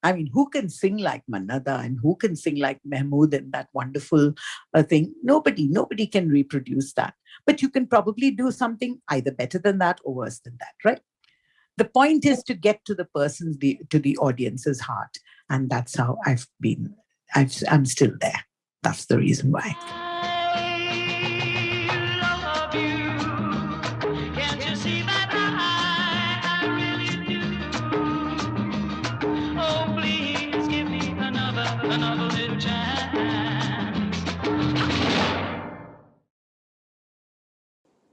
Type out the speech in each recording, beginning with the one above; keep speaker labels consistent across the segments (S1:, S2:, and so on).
S1: I mean, who can sing like Manada and who can sing like Mahmood and that wonderful thing? Nobody can reproduce that. But you can probably do something either better than that or worse than that, right? The point is to get to the person's, to the audience's heart. And that's how I'm still there. That's the reason why.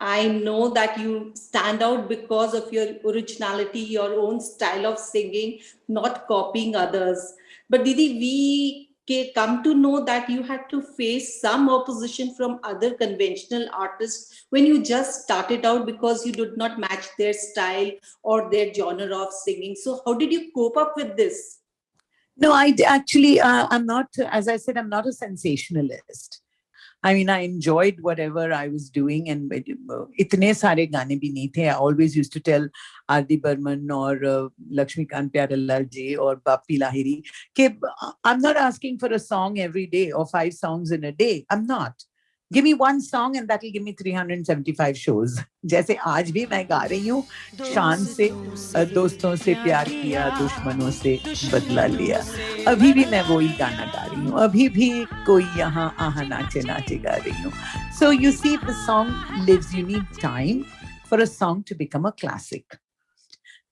S2: I know that you stand out because of your originality, your own style of singing, not copying others. But Didi, come to know that you had to face some opposition from other conventional artists when you just started out because you did not match their style or their genre of singing. So how did you cope up with this?
S1: No, actually, I'm not, as I said, I'm not a sensationalist. I mean, I enjoyed whatever I was doing, and itne sare gaane bhi nahi the. I always used to tell R.D. Burman or Lakshmikant Pyarelal ji or Bappi Lahiri, ke, I'm not asking for a song every day or 5 songs in a day. I'm not. Give me one song and that will give me 375 shows. जैसे आज भी मैं गा रही हूँ शान से, दोस्तों से प्यार किया, दुश्मनों से बदला लिया. अभी भी मैं वही गाना गा रही हूँ, अभी भी कोई यहाँ आहा नाचे नाचे गा रही हूँ. So you see, if the song lives, you need time for a song to become a classic.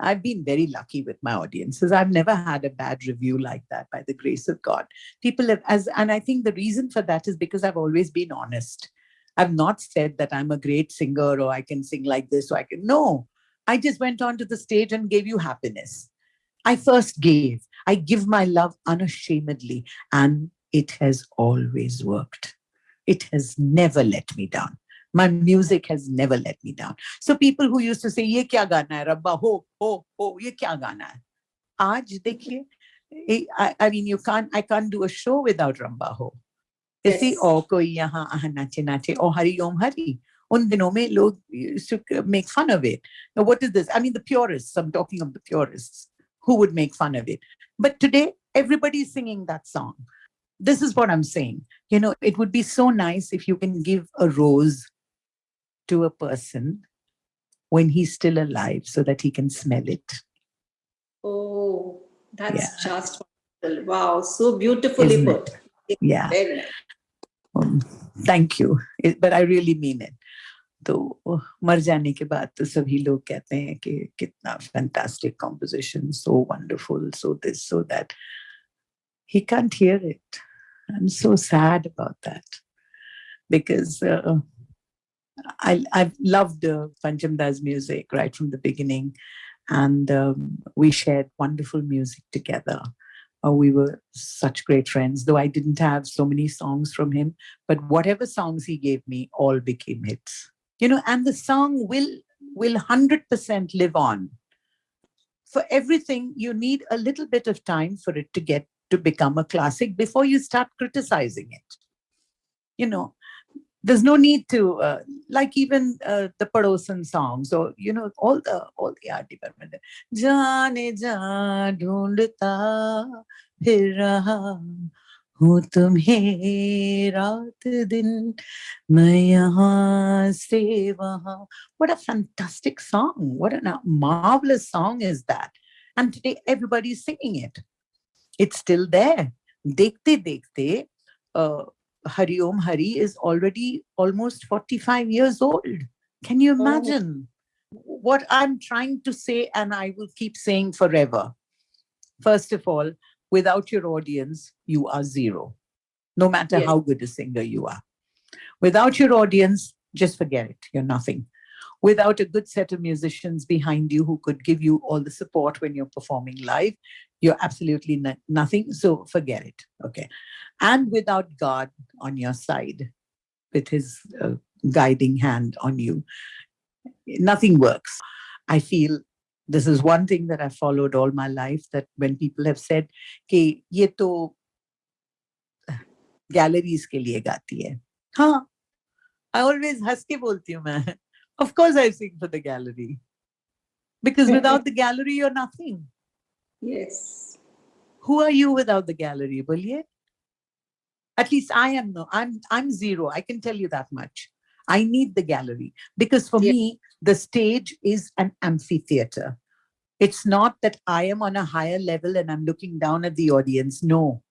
S1: I've been very lucky with my audiences. I've never had a bad review like that, by the grace of God. People have, and I think the reason for that is because I've always been honest. I've not said that I'm a great singer or I can sing like this or I can. No, I just went onto the stage and gave you happiness. I first gave. I give my love unashamedly, and it has always worked. It has never let me down. My music has never let me down. So people who used to say, "Ye kya gana hai, Rabba, ho, ye kya gana hai?" Aaj dekhiye, I mean, I can't do a show without Ramba Ho. You see, oh, koi yahan nache nache, oh, Hari Om Hari. Un dinon mein log used to make fun of it. Now, what is this? I mean, the purists, I'm talking of the purists who would make fun of it. But today, everybody's singing that song. This is what I'm saying. You know, it would be so nice if you can give a rose to a person when he's still alive so that he can smell it.
S2: Oh, that's just wonderful. Wow, so beautifully put.
S1: Yeah.
S2: Very nice.
S1: Thank you. But I really mean it. तो मर जाने के बाद तो सभी लोग कहते हैं कि कितना fantastic composition, so wonderful, so this, so that. He can't hear it. I'm so sad about that because I've loved Pancham Das music right from the beginning, and we shared wonderful music together. We were such great friends, though I didn't have so many songs from him, but whatever songs he gave me all became hits. You know, and the song will 100% live on. For everything, you need a little bit of time for it to become a classic before you start criticizing it. You know, there's no need to, like even the Padosan songs, or, you know, all the R.D. Burman. Jaane jaan dhoondta phir raha hu tumhe raat din main yahan se wahan. What a fantastic song. What a marvelous song is that. And today everybody's singing it. It's still there. Dekhte dekhte, Hari Om Hari is already almost 45 years old. Can you imagine what I'm trying to say? And I will keep saying forever. First of all, without your audience, you are zero. No matter how good a singer you are. Without your audience, just forget it. You're nothing. Without a good set of musicians behind you who could give you all the support when you're performing live, you're absolutely nothing. So forget it. Okay. And without God on your side, with his guiding hand on you, nothing works. I feel this is one thing that I followed all my life, that when people have said, "Ki ye to galleries ke liye gaati hai." Haan, I always has ke bolti hu main. Of course I sing for the gallery. Because without the gallery, you're nothing.
S2: Yes.
S1: Who are you without the gallery, Boliye? At least I am no, I'm zero. I can tell you that much. I need the gallery because for
S2: Yeah.
S1: me, the stage is an amphitheater. It's not that I am on a higher level and I'm looking down at the audience. No,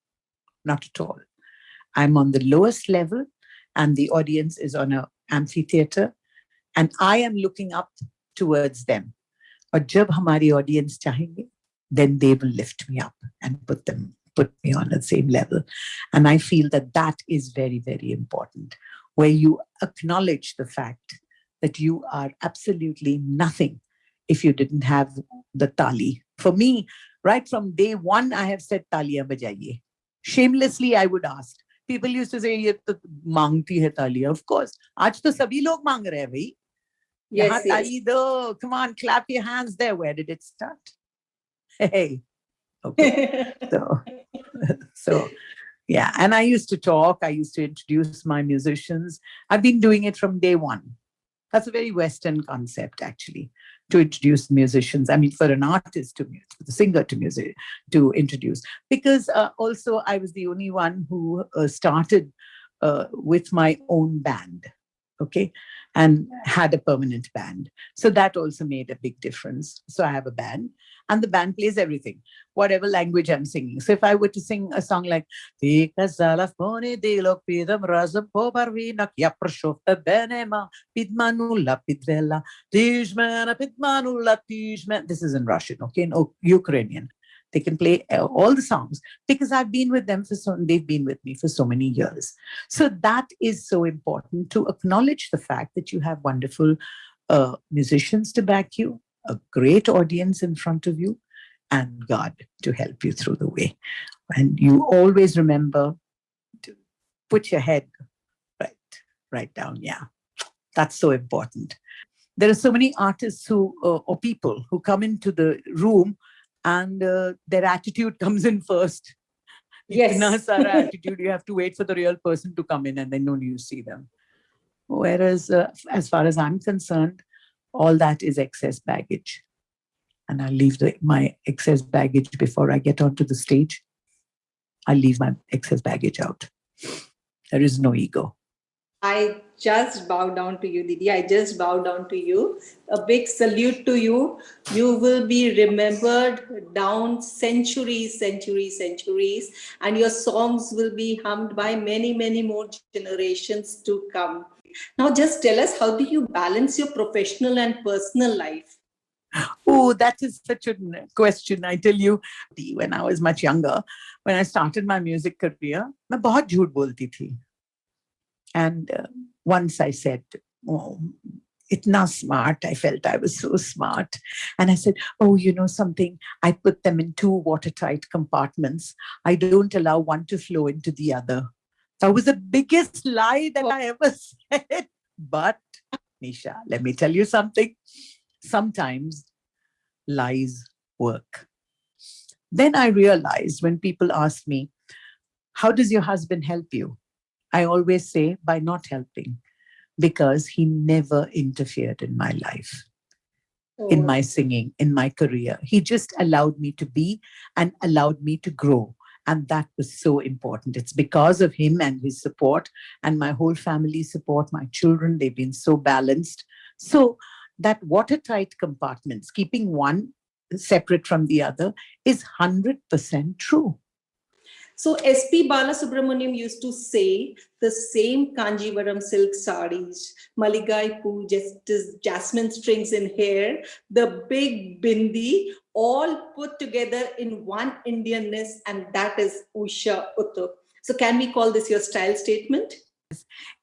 S1: not at all. I'm on the lowest level and the audience is on an amphitheater and I am looking up towards them. और जब हमारी audience चाहेंगे, then they will lift me up and put me on the same level. And I feel that that is very, very important, where you acknowledge the fact that you are absolutely nothing if you didn't have the tali. For me, right from day one, I have said taliyan bajaye. Shamelessly, I would ask. People used to say, ये तो मांगती है तालियां. Of course, आज तो सभी लोग मांग रहे हैं भाई.
S2: Yes, yes.
S1: Come on, clap your hands there. Where did it start? Hey, okay. So yeah. And I used to talk. I used to introduce my musicians. I've been doing it from day one. That's a very Western concept, actually, to introduce musicians. I mean, for an artist to music, for the singer to music, to introduce. Because also I was the only one who started with my own band. Okay, and had a permanent band. So that also made a big difference. So I have a band and the band plays everything, whatever language I'm singing. So if I were to sing a song like this is in Russian, okay, in Ukrainian. They can play all the songs because I've been with them they've been with me for so many years. So that is so important, to acknowledge the fact that you have wonderful musicians to back you, a great audience in front of you, and God to help you through the way. And you always remember to put your head right down. Yeah, that's so important. There are so many artists who or people who come into the room and their attitude comes in first.
S2: Yes.
S1: Attitude, you have to wait for the real person to come in and then only you see them. Whereas, as far as I'm concerned, all that is excess baggage. And I leave my excess baggage before I get onto the stage. I leave my excess baggage out. There is no ego.
S2: I just bow down to you, Didi. I just bow down to you. A big salute to you. You will be remembered down centuries, centuries, centuries, and your songs will be hummed by many, many more generations to come. Now, just tell us, how do you balance your professional and personal life?
S1: Oh, that is such a question. I tell you, when I was much younger, when I started my music career, मैं बहुत झूठ बोलती थी. And once I said, oh, itna smart. I felt I was so smart. And I said, oh, you know something? I put them in two watertight compartments. I don't allow one to flow into the other. That was the biggest lie that I ever said. But, Nisha, let me tell you something. Sometimes lies work. Then I realized when people ask me, how does your husband help you? I always say, by not helping, because he never interfered in my life, in my singing, in my career. He just allowed me to be and allowed me to grow. And that was so important. It's because of him and his support and my whole family support, my children, they've been so balanced. So that watertight compartments, keeping one separate from the other, is 100% true.
S2: So S.P. Balasubramaniam used to say the same Kanjivaram silk sarees, Maligai Poo, jasmine strings in hair, the big bindi, all put together in one Indianness, and that is Usha Uthup. So can we call this your style statement?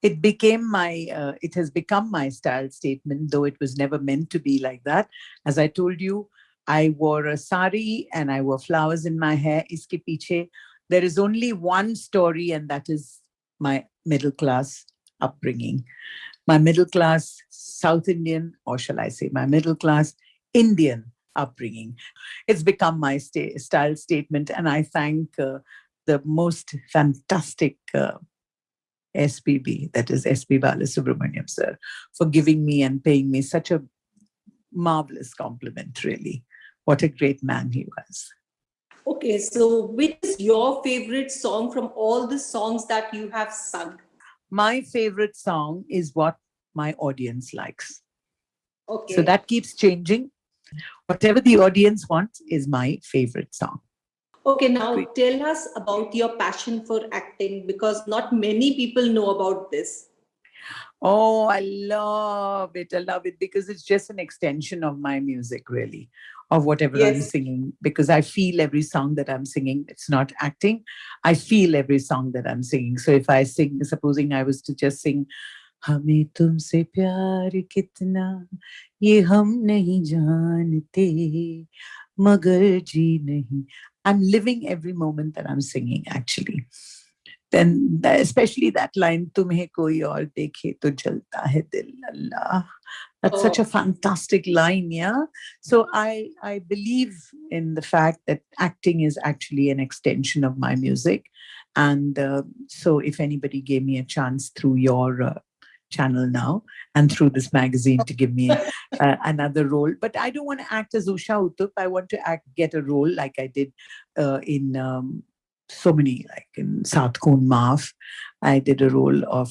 S1: It has become my style statement, though it was never meant to be like that. As I told you, I wore a sari and I wore flowers in my hair. Iske piche, there is only one story, and that is my middle class upbringing. My middle class South Indian, or shall I say, my middle class Indian upbringing. It's become my style statement, and I thank the most fantastic SPB, that is S.P. Balasubramaniam sir, for giving me and paying me such a marvelous compliment, really. What a great man he was.
S2: Okay, so which is your favorite song from all the songs that you have sung?
S1: My favorite song is what my audience likes. So
S2: Okay.
S1: that keeps changing. Whatever the audience wants is my favorite song.
S2: Okay, now tell us about your passion for acting because not many people know about this.
S1: Oh, I love it. I love it because it's just an extension of my music, really, of whatever I'm
S2: Yes.
S1: singing. Because I feel every song that I'm singing, it's not acting. I feel every song that I'm singing. So if I sing, supposing I was to just sing, हमें तुमसे प्यार कितना ये हम नहीं जानते मगर जी नहीं. I'm living every moment that I'm singing, actually. Then especially that line, तुम्हें कोई और देखे तो जलता है दिल, Allah. That's such a
S2: Oh,
S1: fantastic line, yeah. So I believe in the fact that acting is actually an extension of my music, and so if anybody gave me a chance through your channel now and through this magazine to give me another role, but I don't want to act as Usha Uthup. I want to get a role like I did in so many, like in South Koon Maaf. I did a role of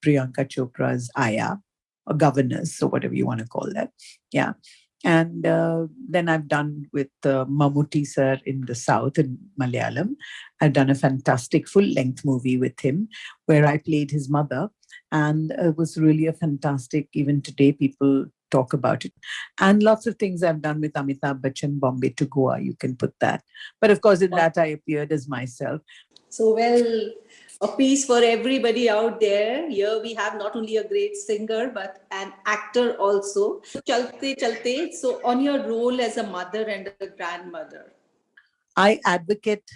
S1: Priyanka Chopra's Aya, or governess, so whatever you want to call that. Yeah. And then I've done with Mammootty sir in the South, in Malayalam. I've done a fantastic full-length movie with him where I played his mother. And it was really a fantastic, even today, people talk about it. And lots of things I've done with Amitabh Bachchan, Bombay to Goa, you can put that. But of course, in that, I appeared as myself.
S2: so well, a piece for everybody out there. Here we have not only a great singer but an actor also. Chalte chalte. So on your role as a mother and a grandmother.
S1: I advocate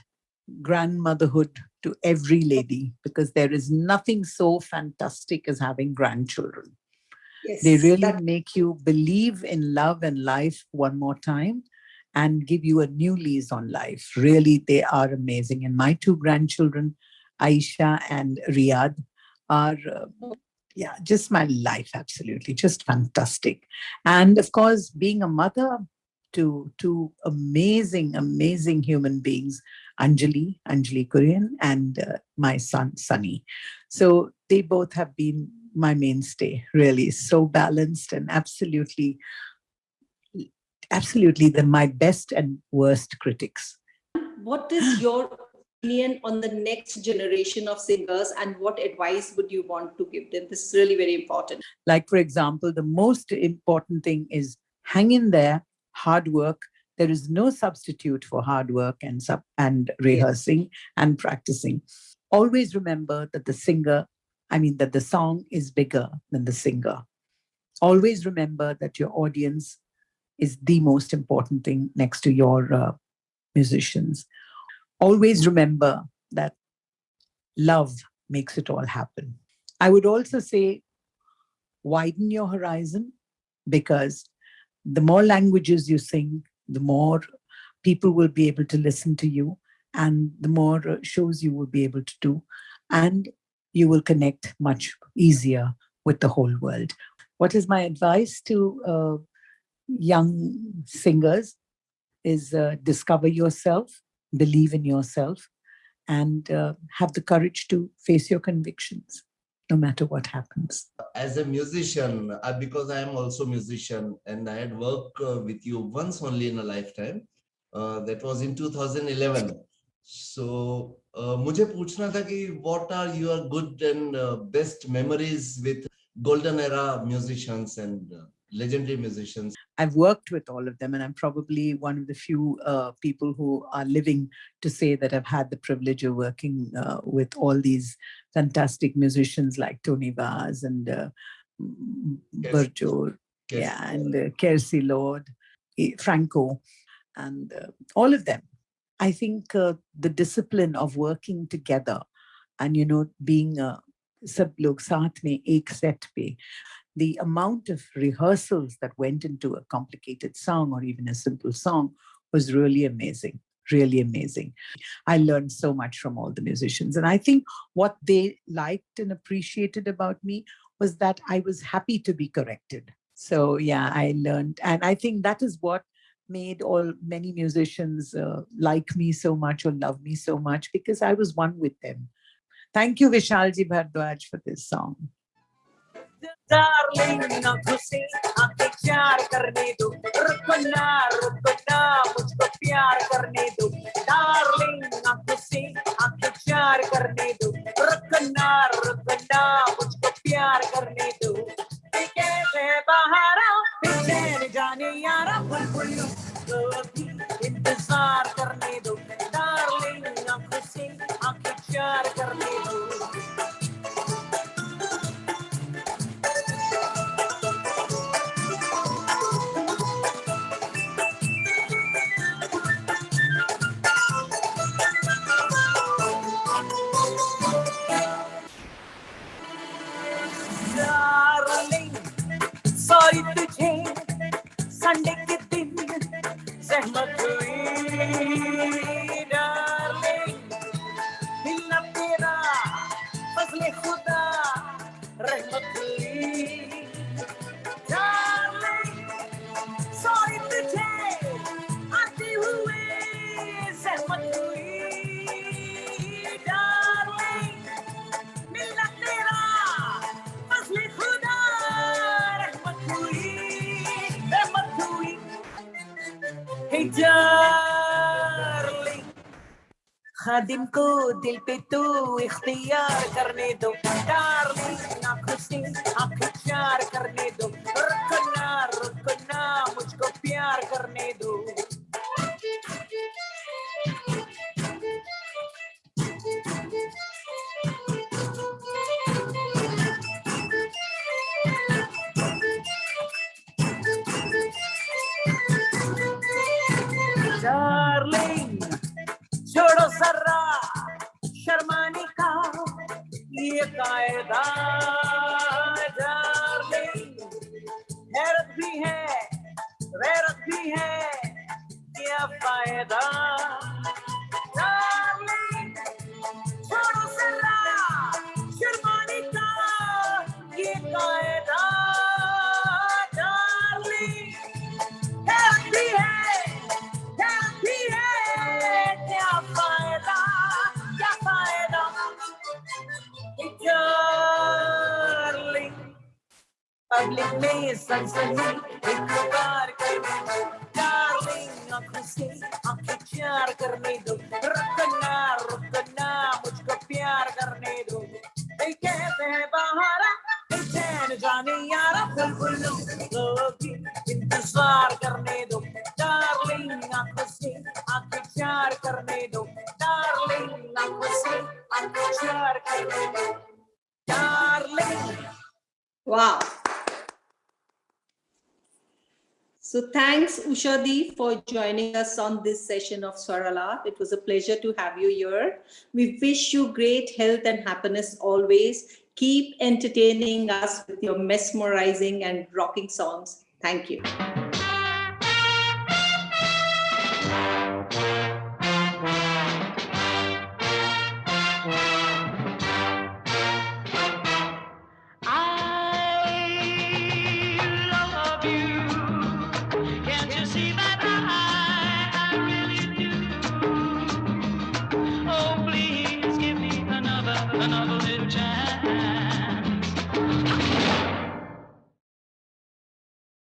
S1: grandmotherhood to every lady because there is nothing so fantastic as having grandchildren. They
S2: Yes,
S1: really make you believe in love and life one more time and give you a new lease on life. Really, they are amazing. And my two grandchildren, Aisha and Riyadh, are yeah, just my life, absolutely, just fantastic. And of course, being a mother to two amazing, amazing human beings, Anjali Korean, and my son, Sunny. So they both have been my mainstay, really, so balanced and absolutely, absolutely, they're my best and worst critics.
S2: what is your opinion on the next generation of singers and what advice would you want to give them? This is really very important.
S1: Like, for example, the most important thing is hang in there, hard work. There is no substitute for hard work and
S2: Yes.
S1: rehearsing and practicing. Always remember that that the song is bigger than the singer. Always remember that your audience is the most important thing next to your musicians. Always remember that love makes it all happen. I would also say widen your horizon because the more languages you sing, the more people will be able to listen to you, and the more shows you will be able to do, and you will connect much easier with the whole world. What is my advice to young singers is discover yourself, believe in yourself, and have the courage to face your convictions, no matter what happens.
S3: As a musician, because I am also a musician and I had worked with you once only in a lifetime, that was in 2011. So मुझे पूछना था कि what are your good and best memories with golden era musicians and legendary musicians?
S1: I've worked with all of them, and I'm probably one of the few people who are living to say that I've had the privilege of working with all these fantastic musicians like Tony Vaz and Burjor, yeah, and Kersi Lord, Franco, and all of them. I think the discipline of working together and, being सब लोग साथ में एक set पे, the amount of rehearsals that went into a complicated song or even a simple song was really amazing, really amazing. I learned so much from all the musicians. And I think what they liked and appreciated about me was that I was happy to be corrected. So, yeah, I learned. And I think that is what made many musicians like me so much or love me so much, because I was one with them. Thank you, Vishalji Bhardwaj, for this song. Darling, आंखों से आंखें चार करने दो, रुको ना मुझको प्यार करने दो. Darling, आंखों से आंखें चार करने दो, रुको ना मुझको प्यार करने दो. कैसे बहारा बेचैन जाने यारा, बुलबुल को भी इंतजार करने दो. Darling, आंखों से आंखें चार करने दो. सॉरी तुझे संडे के दिन सहमत हुई. डार्लिंग, मिलना तेरा फजले खुदा रहमत हुई. डार्लिंग, सॉरी तुझे आते हुए सहमत हुई. डार्लिंग, मिलना तेरा फजले खुदा रहमत हुई. Hey darling, खादिम को दिल पे तू इख्तियार करने दो. Darling, आंखों से आंखें चार करने दो. रुको ना मुझको प्यार करने दो. Darling, छोड़ो जरा शर्माने का ये कायदा. Darling, हैरत भी है गैरत भी है, क्या फायदा. Darling, छोड़ो जरा शर्माने का ये कायदा. Darling, हैरत भी है क्या फायदा. Darling, पब्लिक में सनसनी एक बार करने दो. Darling, आंखों से आंखें चार करने दो. रुको ना मुझको प्यार करने दो. कैसे है बहारा बेचैन जाने यारा, बुलबुलों को भी इंतजार करने दो. Darling, आंखों से आंखें चार करने दो. Darling, आंखों से आंखें चार करने दो. Darling.
S2: Wow. So thanks, Usha Di, for joining us on this session of Swar Aalap. It was a pleasure to have you here. We wish you great health and happiness always. Keep entertaining us with your mesmerizing and rocking songs. Thank you.